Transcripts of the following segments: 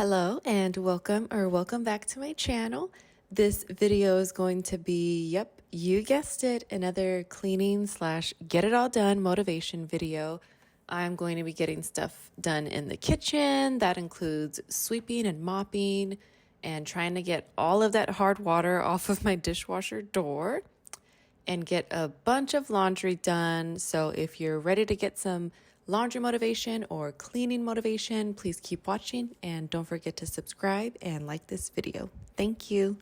Hello and welcome back to my channel. This video is going to be, yep, you guessed it, another cleaning slash get it all done motivation video. I'm going to be getting stuff done in the kitchen. That includes sweeping and mopping and trying to get all of that hard water off of my dishwasher door and get a bunch of laundry done. So if you're ready to get some laundry motivation or cleaning motivation, please keep watching and don't forget to subscribe and like this video. Thank you.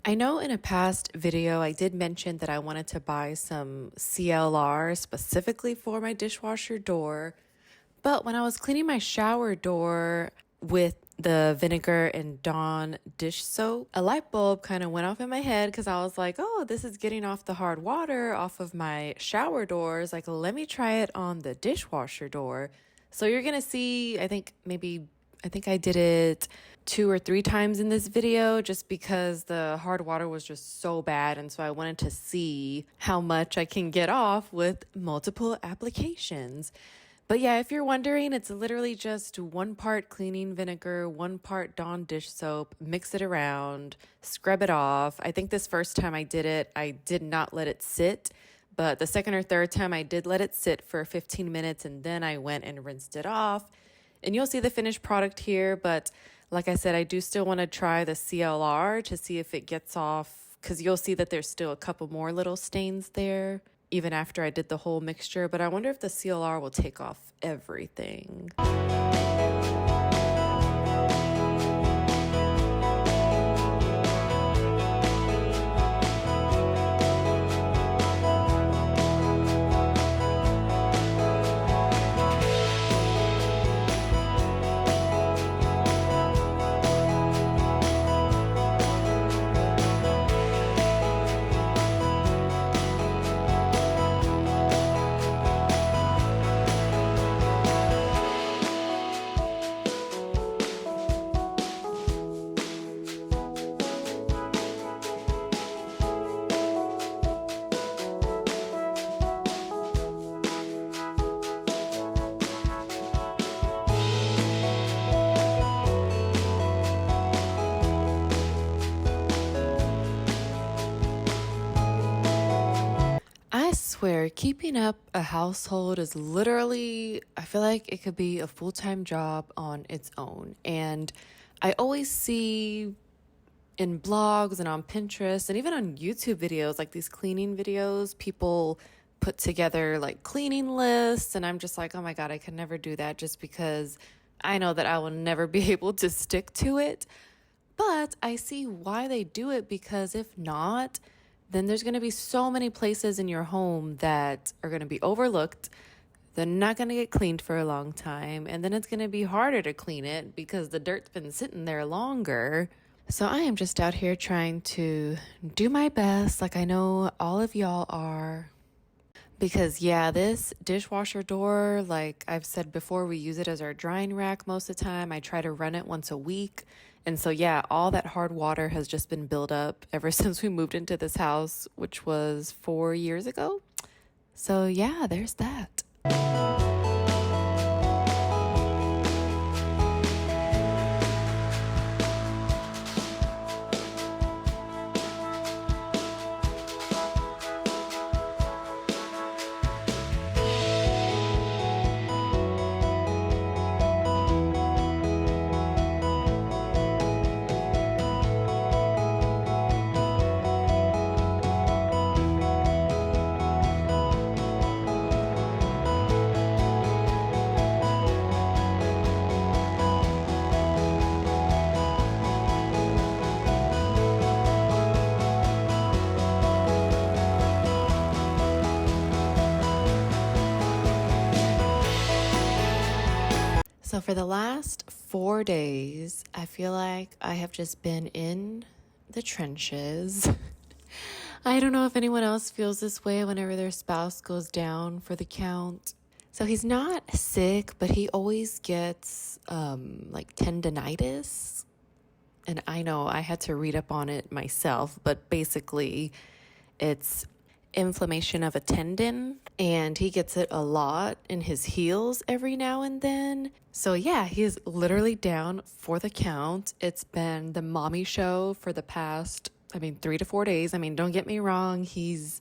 I know in a past video I did mention that I wanted to buy some CLR specifically for my dishwasher door. But when I was cleaning my shower door with the vinegar and Dawn dish soap, a light bulb kind of went off in my head because I was like, oh, this is getting off the hard water off of my shower doors. Like, let me try it on the dishwasher door. So you're going to see, I think I did it 2 or 3 times in this video just because the hard water was just so bad. And so I wanted to see how much I can get off with multiple applications. But yeah, if you're wondering, it's literally just 1 part cleaning vinegar, 1 part Dawn dish soap, mix it around, scrub it off. I think this first time I did it, I did not let it sit. But the second or third time I did let it sit for 15 minutes and then I went and rinsed it off. And you'll see the finished product here. But like I said, I do still want to try the CLR to see if it gets off, because you'll see that there's still a couple more little stains there even after I did the whole mixture. But I wonder if the CLR will take off everything. I swear, keeping up a household is literally, I feel like it could be a full-time job on its own. And I always see in blogs and on Pinterest and even on YouTube videos, like these cleaning videos, people put together like cleaning lists. And I'm just like, oh my God, I can never do that just because I know that I will never be able to stick to it. But I see why they do it, because if not, then there's going to be so many places in your home that are going to be overlooked. They're not going to get cleaned for a long time. And then it's going to be harder to clean it because the dirt's been sitting there longer. So I am just out here trying to do my best, like I know all of y'all are. Because yeah, this dishwasher door, like I've said before, we use it as our drying rack most of the time. I try to run it once a week. And so yeah, all that hard water has just been built up ever since we moved into this house, which was 4 years ago. So yeah, there's that. So for the last 4 days, I feel like I have just been in the trenches. I don't know if anyone else feels this way whenever their spouse goes down for the count. So he's not sick, but he always gets like tendinitis. And I know I had to read up on it myself, but basically It's inflammation of a tendon, and he gets it a lot in his heels every now and then. So yeah, he is literally down for the count. It's been the mommy show for the past, 3 to 4 days. Don't get me wrong, he's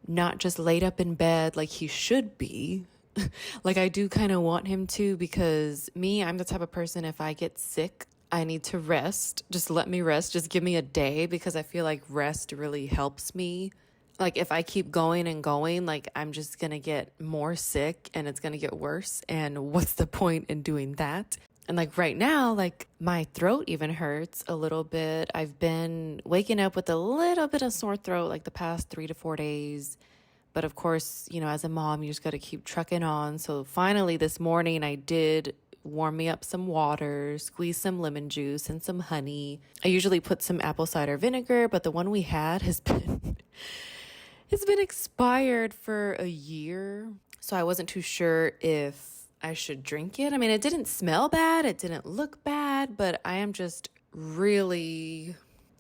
not just laid up in bed like he should be. Like, I do kind of want him to, because I'm the type of person, if I get sick, I need to rest. Just let me rest. Just give me a day, because I feel like rest really helps me. Like, if I keep going and going, like, I'm just going to get more sick and it's going to get worse. And what's the point in doing that? And like right now, like my throat even hurts a little bit. I've been waking up with a little bit of sore throat like the past 3 to 4 days. But of course, as a mom, you just got to keep trucking on. So finally this morning I did warm me up some water, squeeze some lemon juice and some honey. I usually put some apple cider vinegar, but the one we had has been it's been expired for a year. So I wasn't too sure if I should drink it. It didn't smell bad, it didn't look bad, but I am just really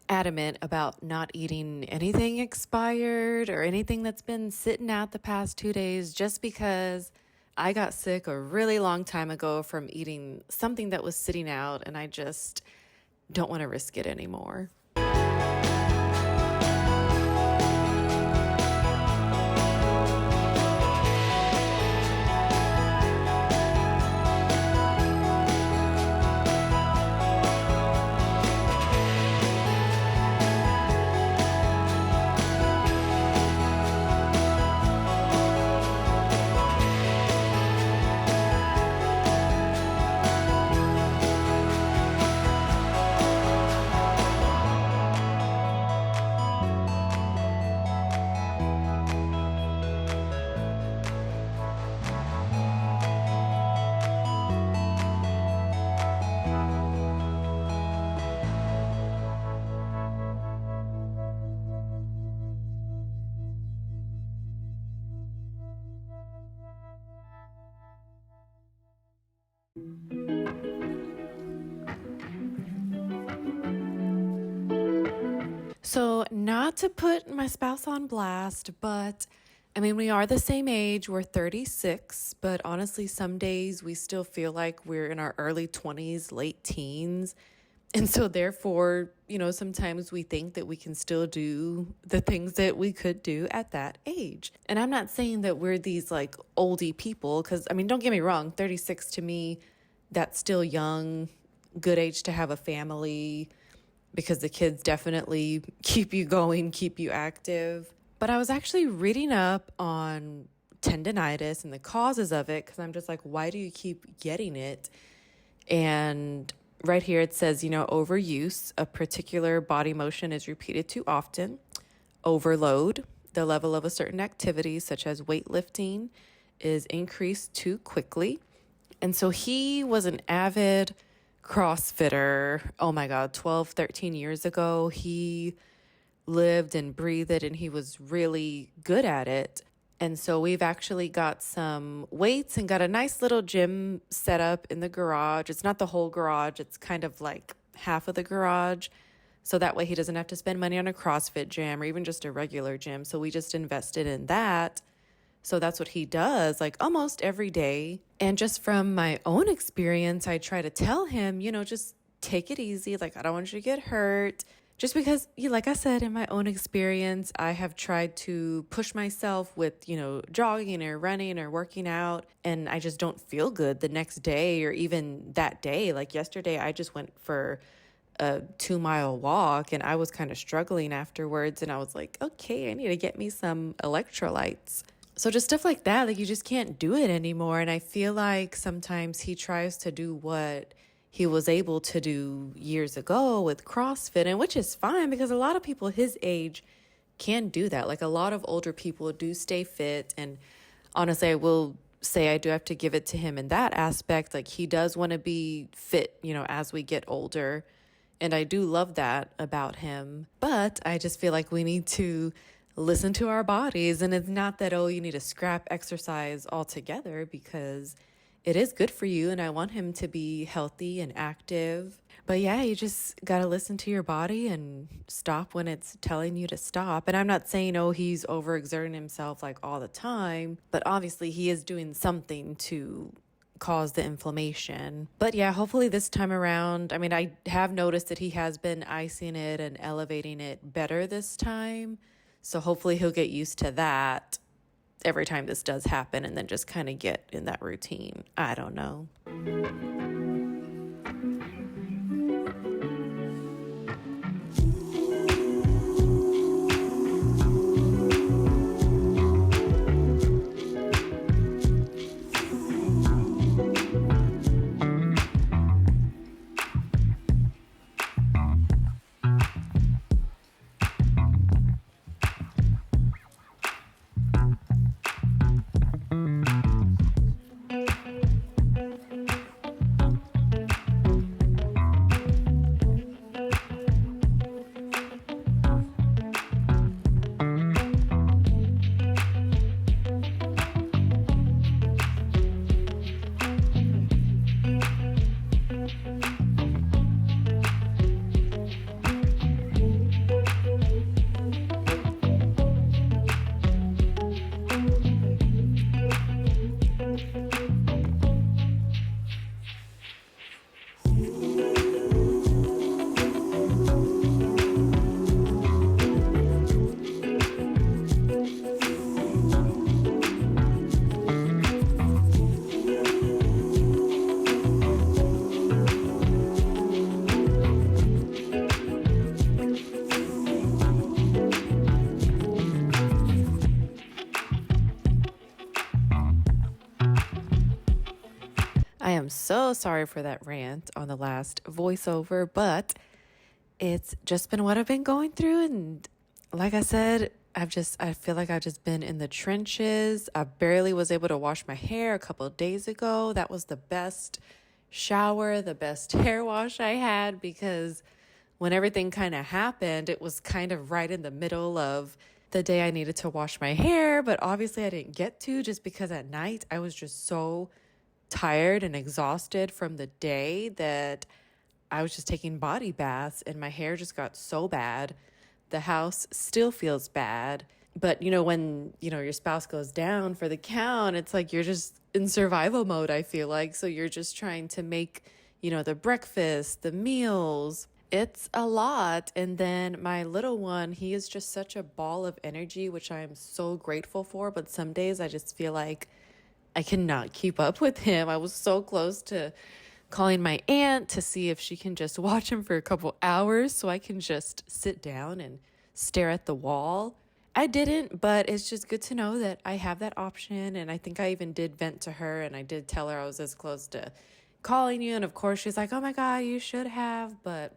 adamant about not eating anything expired or anything that's been sitting out the past 2 days, just because I got sick a really long time ago from eating something that was sitting out, and I just don't want to risk it anymore. So, not to put my spouse on blast, but we are the same age. We're 36, but honestly, some days we still feel like we're in our early 20s, late teens. And so, therefore, sometimes we think that we can still do the things that we could do at that age. And I'm not saying that we're these like oldie people, because, don't get me wrong, 36 to me, that's still young, good age to have a family, because the kids definitely keep you going, keep you active. But I was actually reading up on tendinitis and the causes of it, because I'm just like, why do you keep getting it? And right here it says, overuse, a particular body motion is repeated too often. Overload, the level of a certain activity, such as weightlifting, is increased too quickly. And so he was an avid CrossFitter. Oh my God, 12, 13 years ago, he lived and breathed it, and he was really good at it. And so we've actually got some weights and got a nice little gym set up in the garage. It's not the whole garage, it's kind of like half of the garage. So that way he doesn't have to spend money on a CrossFit gym or even just a regular gym. So we just invested in that. So that's what he does like almost every day. And just from my own experience, I try to tell him, just take it easy. Like, I don't want you to get hurt. Just because, like I said, in my own experience, I have tried to push myself with, jogging or running or working out, and I just don't feel good the next day or even that day. Like yesterday, I just went for a 2-mile walk and I was kind of struggling afterwards, and I was like, okay, I need to get me some electrolytes. So just stuff like that, like you just can't do it anymore. And I feel like sometimes he tries to do what he was able to do years ago with CrossFit, and which is fine, because a lot of people his age can do that. Like a lot of older people do stay fit. And honestly, I will say I do have to give it to him in that aspect. Like he does want to be fit, as we get older. And I do love that about him. But I just feel like we need to listen to our bodies. And it's not that, oh, you need to scrap exercise altogether, because it is good for you and I want him to be healthy and active. But yeah, you just got to listen to your body and stop when it's telling you to stop. And I'm not saying, oh, he's overexerting himself like all the time, but obviously he is doing something to cause the inflammation. But yeah, hopefully this time around, I mean, I have noticed that he has been icing it and elevating it better this time. So hopefully he'll get used to that every time this does happen and then just kind of get in that routine. I don't know. I am so sorry for that rant on the last voiceover, but it's just been what I've been going through. And like I said, I feel like I've just been in the trenches. I barely was able to wash my hair a couple of days ago. That was the best shower, the best hair wash I had, because when everything kind of happened, it was kind of right in the middle of the day I needed to wash my hair. But obviously I didn't get to, just because at night I was just so tired and exhausted from the day that I was just taking body baths and my hair just got so bad. The house still feels bad. But, when, your spouse goes down for the count, it's like you're just in survival mode, I feel like. So you're just trying to make, the breakfast, the meals. It's a lot. And then my little one, he is just such a ball of energy, which I am so grateful for. But some days I just feel like I cannot keep up with him. I was so close to calling my aunt to see if she can just watch him for a couple hours so I can just sit down and stare at the wall. I didn't, but it's just good to know that I have that option. And I think I even did vent to her and I did tell her I was this close to calling you. And of course, she's like, oh my God, you should have. But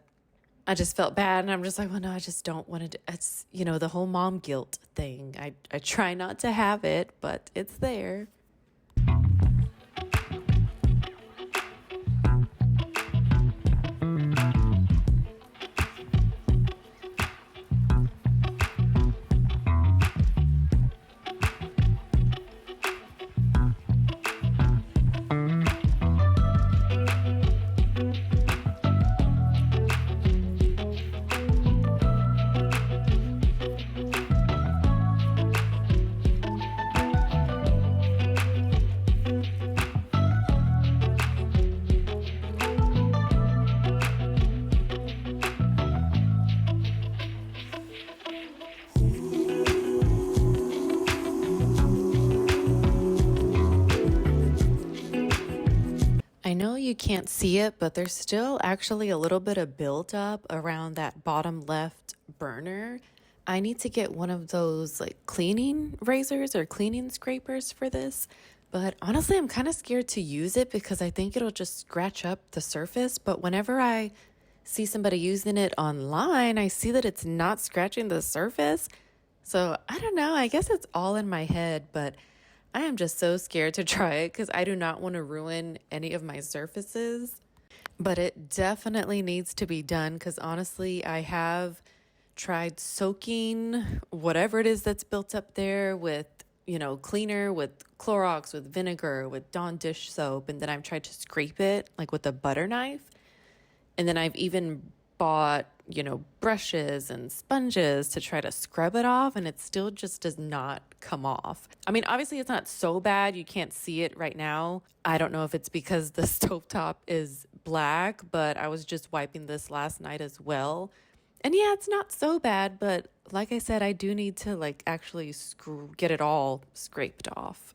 I just felt bad. And I'm just like, well, no, I just don't want to. It's, the whole mom guilt thing. I try not to have it, but it's there. I know you can't see it, but there's still actually a little bit of buildup around that bottom left burner. I need to get one of those like cleaning razors or cleaning scrapers for this. But honestly, I'm kind of scared to use it because I think it'll just scratch up the surface. But whenever I see somebody using it online, I see that it's not scratching the surface. So I don't know. I guess it's all in my head, but I am just so scared to try it because I do not want to ruin any of my surfaces. But it definitely needs to be done because honestly, I have tried soaking whatever it is that's built up there with, cleaner with Clorox, with vinegar, with Dawn dish soap, and then I've tried to scrape it like with a butter knife. And then I've even bought, brushes and sponges to try to scrub it off, and it still just does not come off. I mean, obviously, it's not so bad. You can't see it right now. I don't know if it's because the stovetop is black, but I was just wiping this last night as well. And yeah, it's not so bad, but like I said, I do need to actually get it all scraped off.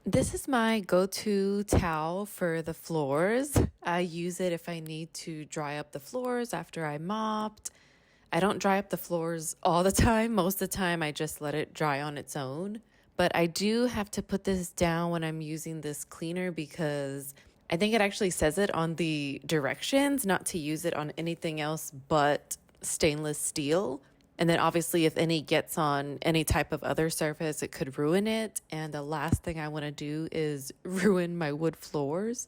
This is my go-to towel for the floors. I use it if I need to dry up the floors after I mopped. I don't dry up the floors all the time. Most of the time, I just let it dry on its own. But I do have to put this down when I'm using this cleaner because I think it actually says it on the directions not to use it on anything else but stainless steel. And then obviously if any gets on any type of other surface, it could ruin it. And the last thing I want to do is ruin my wood floors.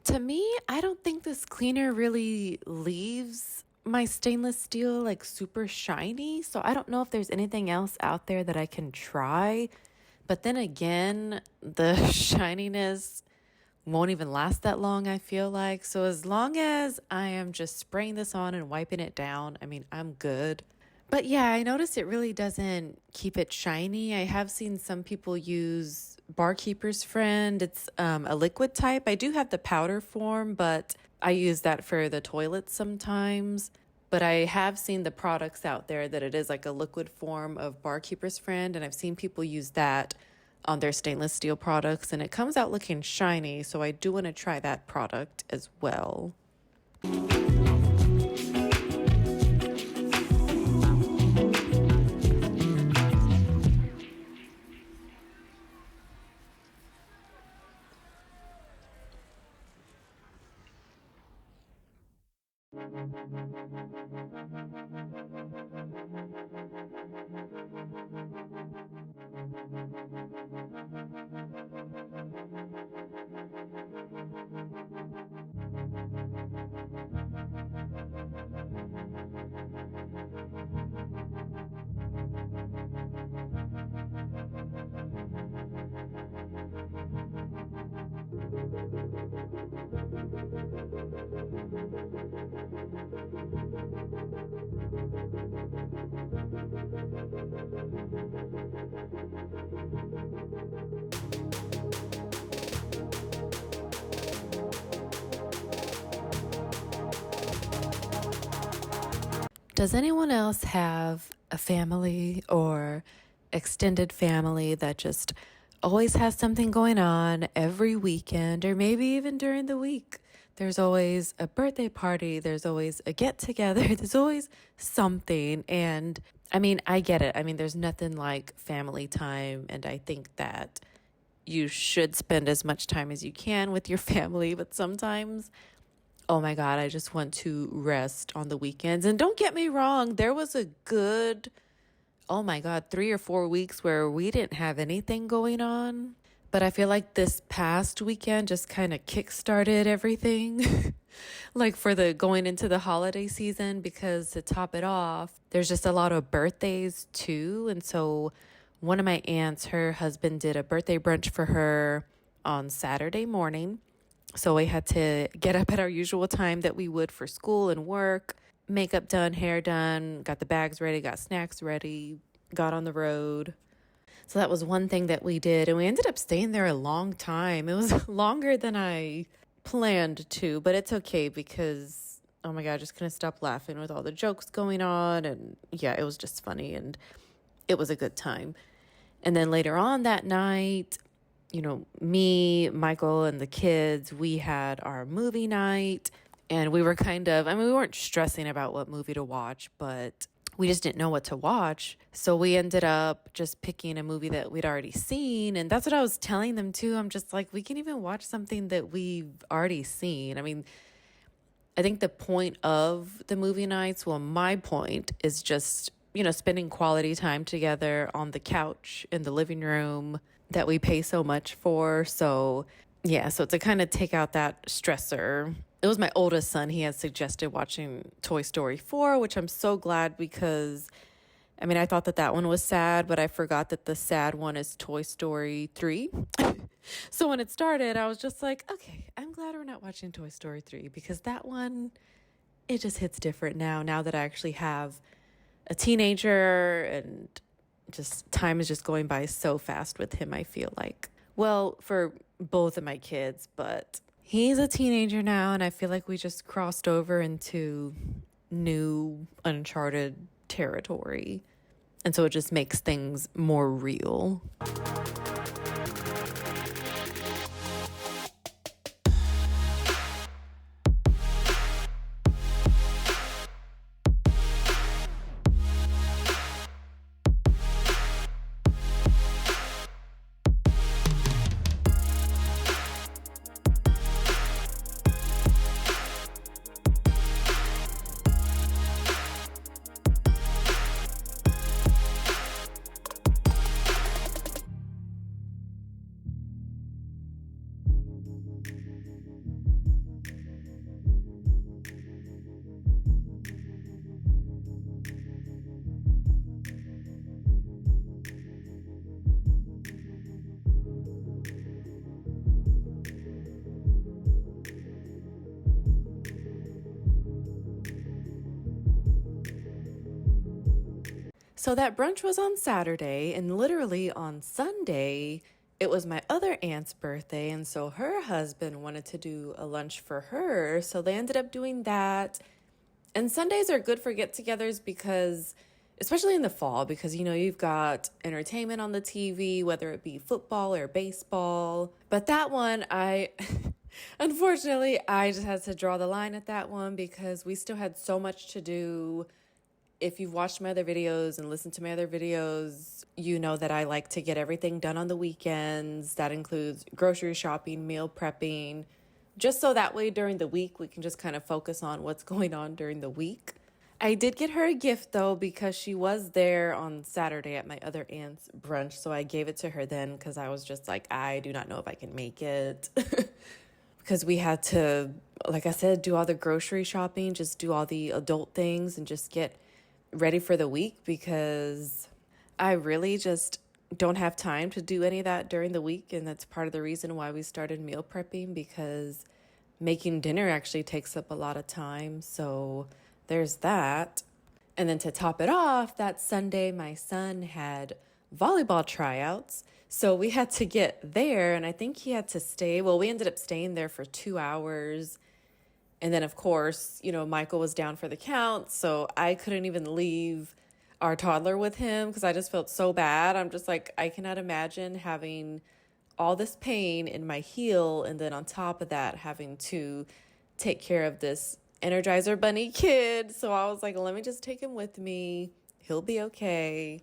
To me, I don't think this cleaner really leaves my stainless steel super shiny. So I don't know if there's anything else out there that I can try. But then again, the shininess won't even last that long, I feel like. So as long as I am just spraying this on and wiping it down, I mean, I'm good. But yeah, I noticed it really doesn't keep it shiny. I have seen some people use Barkeeper's Friend. It's a liquid type. I do have the powder form, but I use that for the toilets sometimes. But I have seen the products out there that it is like a liquid form of Barkeeper's Friend, and I've seen people use that on their stainless steel products, and it comes out looking shiny, so I do want to try that product as well. Does anyone else have a family or extended family that just always has something going on every weekend or maybe even during the week? There's always a birthday party, there's always a get together, there's always something. And I mean, I get it. I mean, there's nothing like family time, and I think that you should spend as much time as you can with your family, but sometimes, oh my God, I just want to rest on the weekends. And don't get me wrong, there was a good, oh my God, 3 or 4 weeks where we didn't have anything going on. But I feel like this past weekend just kind of kickstarted everything, like for the going into the holiday season, because to top it off, there's just a lot of birthdays too. And so one of my aunts, her husband did a birthday brunch for her on Saturday morning. So we had to get up at our usual time that we would for school and work, makeup done, hair done, got the bags ready, got snacks ready, got on the road. So that was one thing that we did. And we ended up staying there a long time. It was longer than I planned to, but it's okay because, oh my God, I just couldn't stop laughing with all the jokes going on. And yeah, it was just funny and it was a good time. And then later on that night, me, Michael, and the kids, we had our movie night. And we were we weren't stressing about what movie to watch, but we just didn't know what to watch. So we ended up just picking a movie that we'd already seen. And that's what I was telling them too. I'm just like, we can even watch something that we've already seen. I mean, I think the point of the movie nights, well, my point is just, spending quality time together on the couch in the living room that we pay so much for. So yeah, so to kind of take out that stressor, it was my oldest son. He had suggested watching Toy Story 4, which I'm so glad because, I thought that one was sad, but I forgot that the sad one is Toy Story 3. So when it started, I was just like, okay, I'm glad we're not watching Toy Story 3 because that one, it just hits different now that I actually have a teenager and just time is just going by so fast with him, I feel like. Well, for both of my kids, but he's a teenager now, and I feel like we just crossed over into new, uncharted territory. And so it just makes things more real. So that brunch was on Saturday, and literally on Sunday, it was my other aunt's birthday. And so her husband wanted to do a lunch for her. So they ended up doing that. And Sundays are good for get-togethers because, especially in the fall, because, you've got entertainment on the TV, whether it be football or baseball. But that one, unfortunately, I just had to draw the line at that one because we still had so much to do. If you've watched my other videos and listened to my other videos, you know that I like to get everything done on the weekends. That includes grocery shopping, meal prepping, just so that way during the week we can just kind of focus on what's going on during the week. I did get her a gift though because she was there on Saturday at my other aunt's brunch, so I gave it to her then because I was just like, I do not know if I can make it. Because we had to, like I said, do all the grocery shopping, just do all the adult things and just get ready for the week because I really just don't have time to do any of that during the week. And that's part of the reason why we started meal prepping, because making dinner actually takes up a lot of time. So there's that. And then to top it off, that Sunday, my son had volleyball tryouts. So we had to get there, and I think he had to stay. Well, we ended up staying there for 2 hours. And then, of course, Michael was down for the count, so I couldn't even leave our toddler with him because I just felt so bad. I'm just like, I cannot imagine having all this pain in my heel and then on top of that having to take care of this Energizer Bunny kid. So I was like, let me just take him with me. He'll be okay.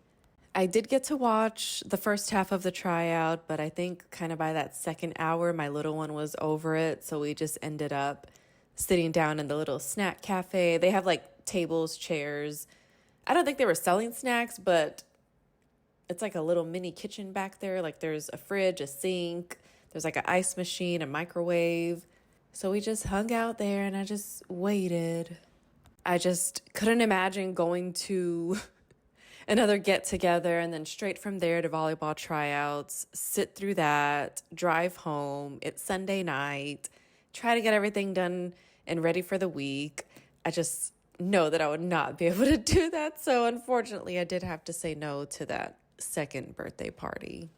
I did get to watch the first half of the tryout, but I think kind of by that second hour, my little one was over it. So we just ended up sitting down in the little snack cafe. They have like tables, chairs. I don't think they were selling snacks, but it's like a little mini kitchen back there. Like there's a fridge, a sink, there's like an ice machine, a microwave. So we just hung out there and I just waited. I just couldn't imagine going to another get together and then straight from there to volleyball tryouts, sit through that, drive home. It's Sunday night. Try to get everything done and ready for the week. I just know that I would not be able to do that. So unfortunately, I did have to say no to that second birthday party.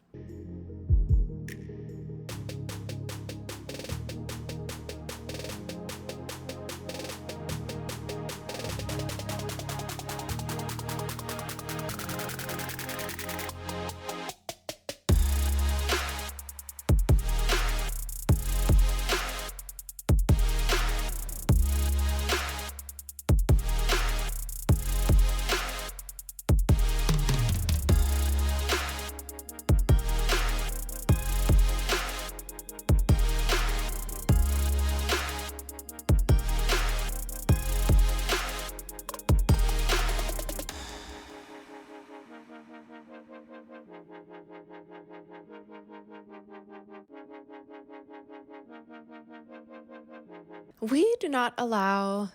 We do not allow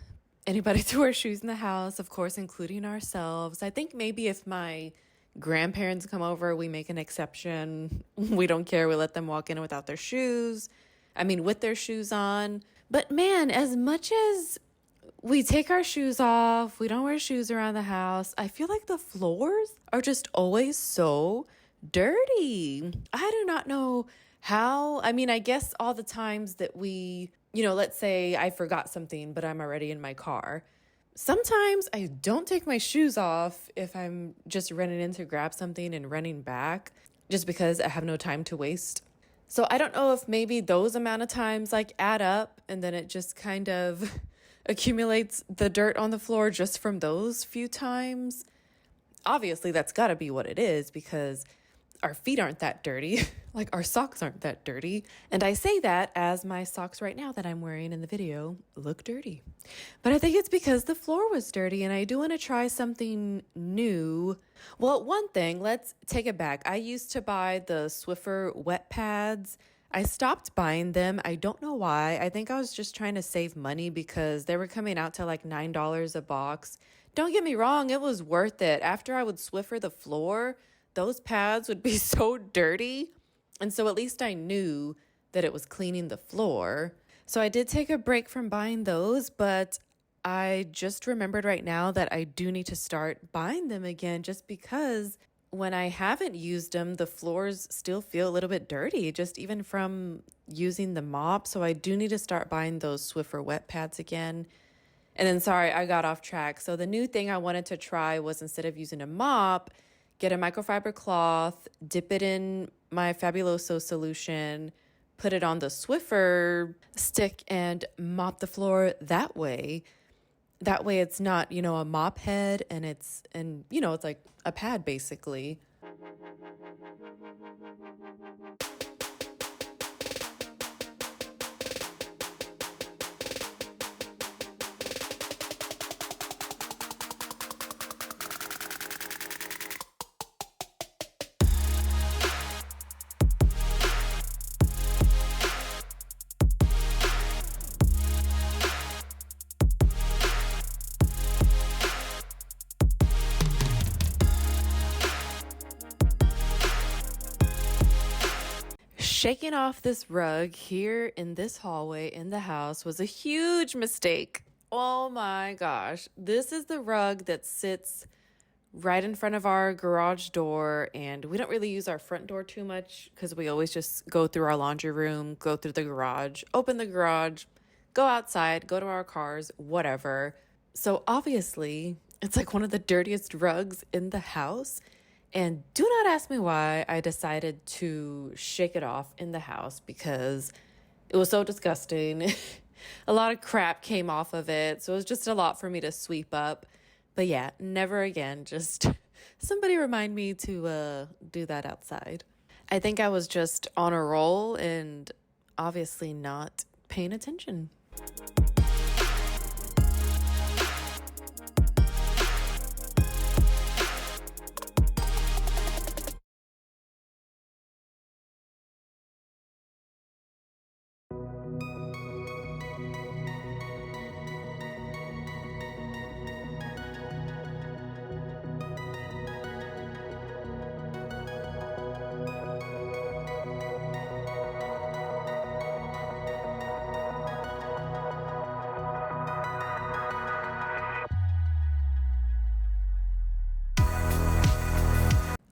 anybody to wear shoes in the house, of course, including ourselves. I think maybe if my grandparents come over, we make an exception. We don't care. We let them walk in without their shoes. I mean, with their shoes on. But man, as much as we take our shoes off, we don't wear shoes around the house, I feel like the floors are just always so dirty. I do not know how. I mean, I guess all the times that let's say I forgot something, but I'm already in my car. Sometimes I don't take my shoes off if I'm just running in to grab something and running back just because I have no time to waste. So I don't know if maybe those amount of times like add up and then it just kind of accumulates the dirt on the floor just from those few times. Obviously, that's got to be what it is because our feet aren't that dirty. Like our socks aren't that dirty. And I say that as my socks right now that I'm wearing in the video look dirty. But I think it's because the floor was dirty and I do want to try something new. Well, one thing, let's take it back. I used to buy the Swiffer wet pads. I stopped buying them. I don't know why. I think I was just trying to save money because they were coming out to like $9 a box. Don't get me wrong, it was worth it. After I would Swiffer the floor, those pads would be so dirty. And so at least I knew that it was cleaning the floor. So I did take a break from buying those, but I just remembered right now that I do need to start buying them again just because when I haven't used them, the floors still feel a little bit dirty, just even from using the mop. So I do need to start buying those Swiffer wet pads again. And then, sorry, I got off track. So the new thing I wanted to try was instead of using a mop, get a microfiber cloth, dip it in my Fabuloso solution, put it on the Swiffer stick and mop the floor that way. That way it's not, a mop head and it's like a pad basically. Shaking off this rug here in this hallway in the house was a huge mistake. Oh my gosh. This is the rug that sits right in front of our garage door, and we don't really use our front door too much because we always just go through our laundry room, go through the garage, open the garage, go outside, go to our cars, whatever. So obviously, it's like one of the dirtiest rugs in the house. And do not ask me why I decided to shake it off in the house because it was so disgusting. A lot of crap came off of it. So it was just a lot for me to sweep up. But yeah, never again. Just somebody remind me to do that outside. I think I was just on a roll and obviously not paying attention.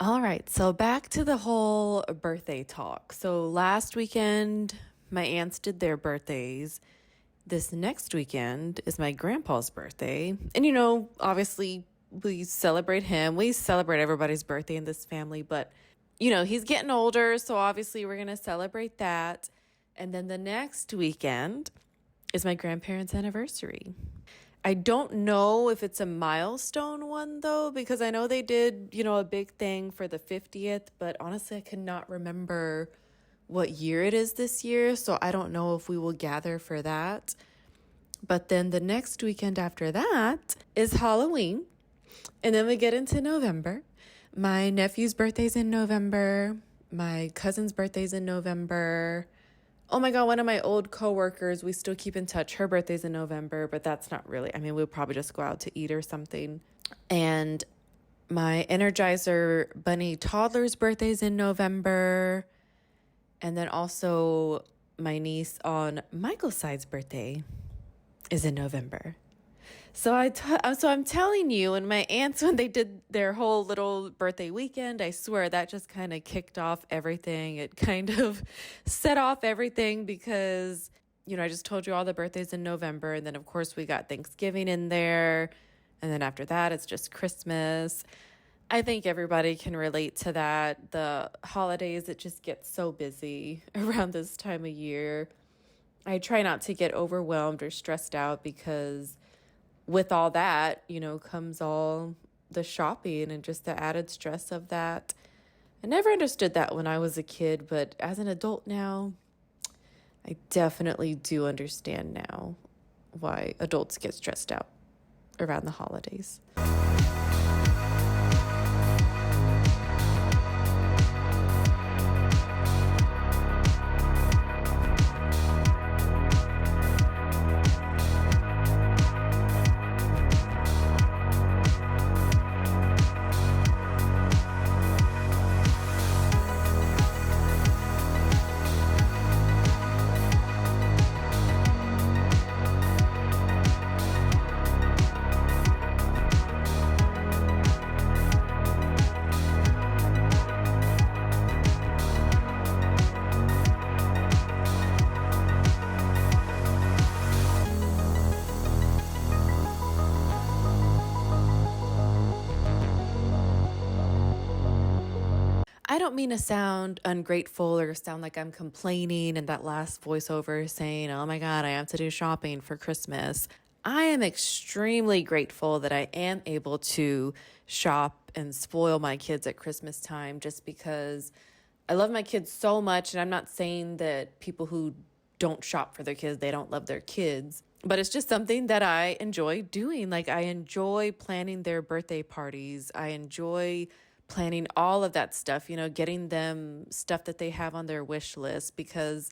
All right, so back to the whole birthday talk. So last weekend, my aunts did their birthdays. This next weekend is my grandpa's birthday. And, obviously we celebrate him. We celebrate everybody's birthday in this family, but, he's getting older. So obviously we're going to celebrate that. And then the next weekend is my grandparents' anniversary. I don't know if it's a milestone one, though, because I know they did, a big thing for the 50th, but honestly, I cannot remember what year it is this year, so I don't know if we will gather for that. But then the next weekend after that is Halloween, and then we get into November. My nephew's birthday's in November. My cousin's birthday's in November. Oh my God, one of my old coworkers, we still keep in touch. Her birthday's in November, but that's not really, I mean, we'll probably just go out to eat or something. And my Energizer Bunny toddler's birthday's in November. And then also my niece on Michael's side's birthday is in November. So I'm telling you, and my aunts, when they did their whole little birthday weekend, I swear that just kind of kicked off everything. It kind of set off everything because, I just told you all the birthdays in November. And then, of course, we got Thanksgiving in there. And then after that, it's just Christmas. I think everybody can relate to that. The holidays, it just gets so busy around this time of year. I try not to get overwhelmed or stressed out because with all that, comes all the shopping and just the added stress of that. I never understood that when I was a kid, but as an adult now, I definitely do understand now why adults get stressed out around the holidays. I don't mean to sound ungrateful or sound like I'm complaining in that last voiceover saying, oh my God, I have to do shopping for Christmas. I am extremely grateful that I am able to shop and spoil my kids at Christmas time just because I love my kids so much. And I'm not saying that people who don't shop for their kids, they don't love their kids. But it's just something that I enjoy doing. Like I enjoy planning their birthday parties. I enjoy planning all of that stuff, getting them stuff that they have on their wish list because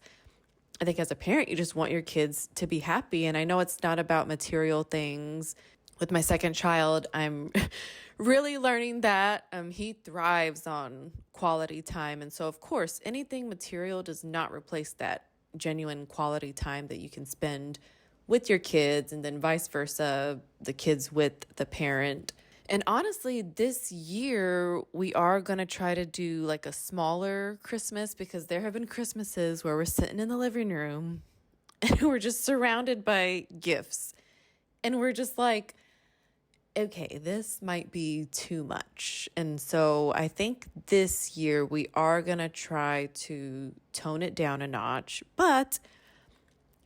I think as a parent, you just want your kids to be happy. And I know it's not about material things. With my second child, I'm really learning that he thrives on quality time. And so, of course, anything material does not replace that genuine quality time that you can spend with your kids and then vice versa, the kids with the parent. And honestly, this year, we are going to try to do like a smaller Christmas because there have been Christmases where we're sitting in the living room and we're just surrounded by gifts. And we're just like, okay, this might be too much. And so I think this year we are going to try to tone it down a notch. But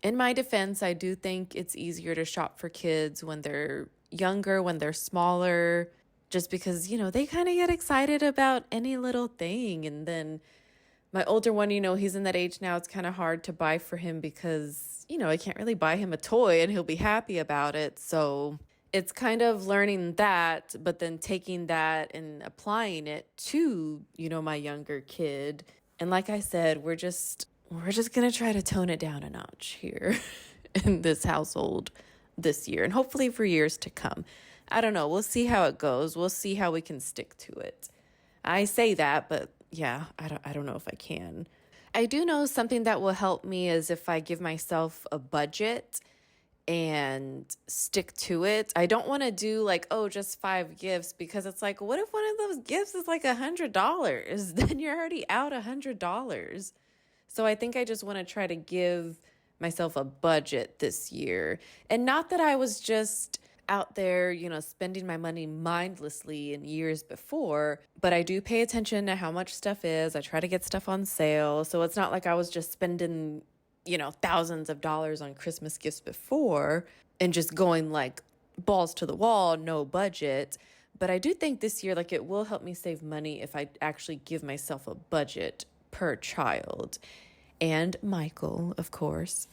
in my defense, I do think it's easier to shop for kids when they're younger, when they're smaller, just because, they kind of get excited about any little thing. And then my older one, he's in that age now, it's kind of hard to buy for him because, I can't really buy him a toy and he'll be happy about it. So it's kind of learning that, but then taking that and applying it to, my younger kid. And like I said, we're just going to try to tone it down a notch here in this household this year and hopefully for years to come. I don't know. We'll see how it goes. We'll see how we can stick to it. I say that, but yeah, I don't know if I can. I do know something that will help me is if I give myself a budget and stick to it. I don't want to do like, just 5 gifts because it's like, what if one of those gifts is like $100? Then you're already out $100. So I think I just want to try to give myself a budget this year. And not that I was just out there, spending my money mindlessly in years before, but I do pay attention to how much stuff is. I try to get stuff on sale. So it's not like I was just spending, thousands of dollars on Christmas gifts before and just going like balls to the wall, no budget. But I do think this year, like it will help me save money if I actually give myself a budget per child. And Michael, of course.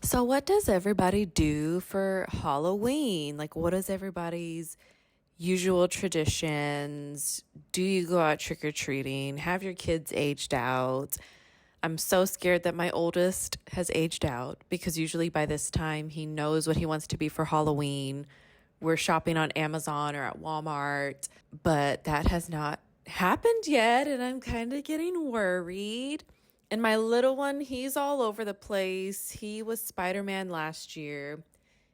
So, what does everybody do for Halloween? Like, what is everybody's usual traditions? Do you go out trick or treating? Have your kids aged out? I'm so scared that my oldest has aged out because usually by this time he knows what he wants to be for Halloween. We're shopping on Amazon or at Walmart, but that has not happened yet, and I'm kind of getting worried. And my little one, he's all over the place. He was Spider-Man last year.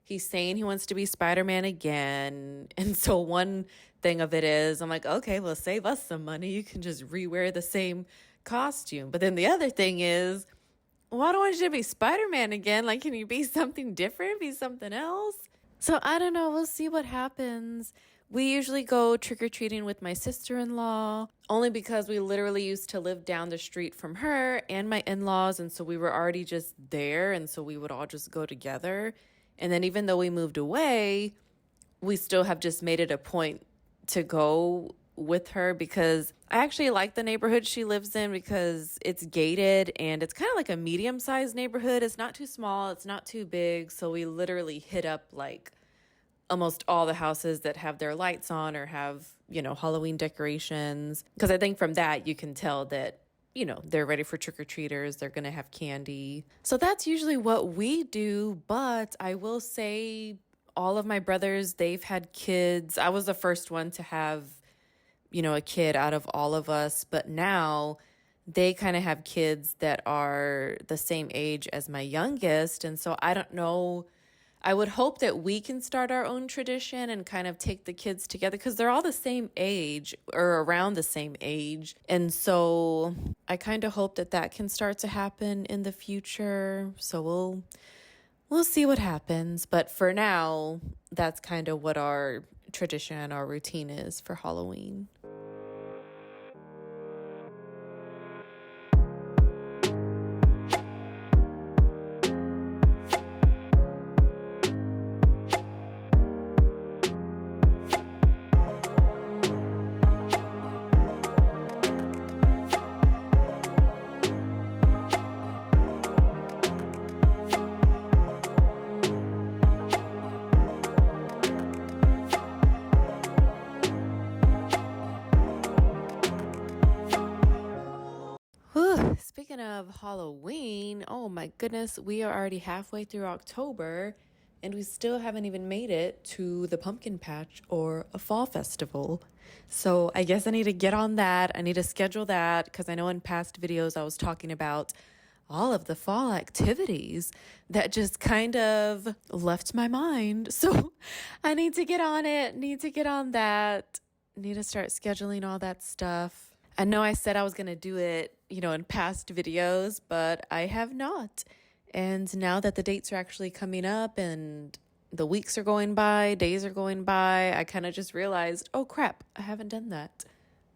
He's saying he wants to be Spider-Man again. And so one thing of it is, I'm like, okay, well, save us some money. You can just rewear the same costume. But then the other thing is, well, I don't want you to be Spider-Man again. Like, can you be something different? Be something else? So I don't know. We'll see what happens. We usually go trick-or-treating with my sister-in-law, only because we literally used to live down the street from her and my in-laws. And so we were already just there. And so we would all just go together. And then even though we moved away, we still have just made it a point to go with her because I actually like the neighborhood she lives in because it's gated and it's kind of like a medium-sized neighborhood. It's not too small, it's not too big. So we literally hit up like almost all the houses that have their lights on or have, Halloween decorations. Because I think from that you can tell that, they're ready for trick-or-treaters. They're going to have candy. So that's usually what we do. But I will say all of my brothers, they've had kids. I was the first one to have, a kid out of all of us. But now they kind of have kids that are the same age as my youngest. And so I don't know. I would hope that we can start our own tradition and kind of take the kids together because they're all the same age or around the same age. And so I kind of hope that that can start to happen in the future. So we'll see what happens. But for now, that's kind of what our tradition, our routine is for Halloween. Speaking of Halloween, oh my goodness, we are already halfway through October and we still haven't even made it to the pumpkin patch or a fall festival. So I guess I need to get on that. I need to schedule that because I know in past videos I was talking about all of the fall activities that just kind of left my mind. So I need to get on it, need to get on that, need to start scheduling all that stuff. I know I said I was going to do it, in past videos, but I have not. And now that the dates are actually coming up and the weeks are going by, days are going by, I kind of just realized, oh crap, I haven't done that.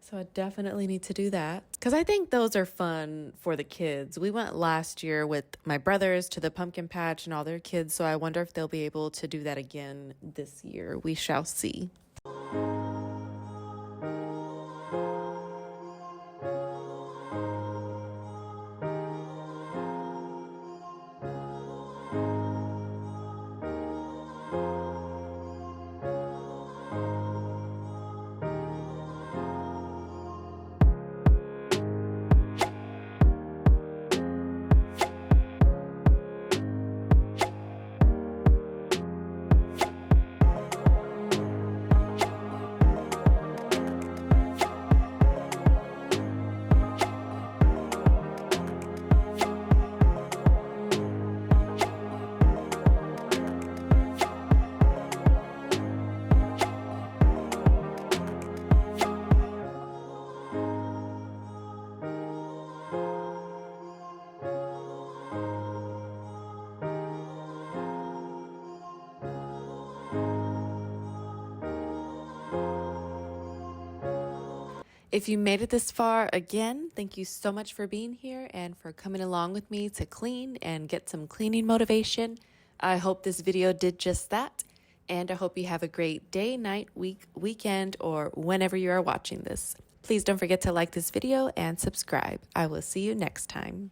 So I definitely need to do that because I think those are fun for the kids. We went last year with my brothers to the pumpkin patch and all their kids. So I wonder if they'll be able to do that again this year. We shall see. If you made it this far, again, thank you so much for being here and for coming along with me to clean and get some cleaning motivation. I hope this video did just that, and I hope you have a great day, night, week, weekend, or whenever you are watching this. Please don't forget to like this video and subscribe. I will see you next time.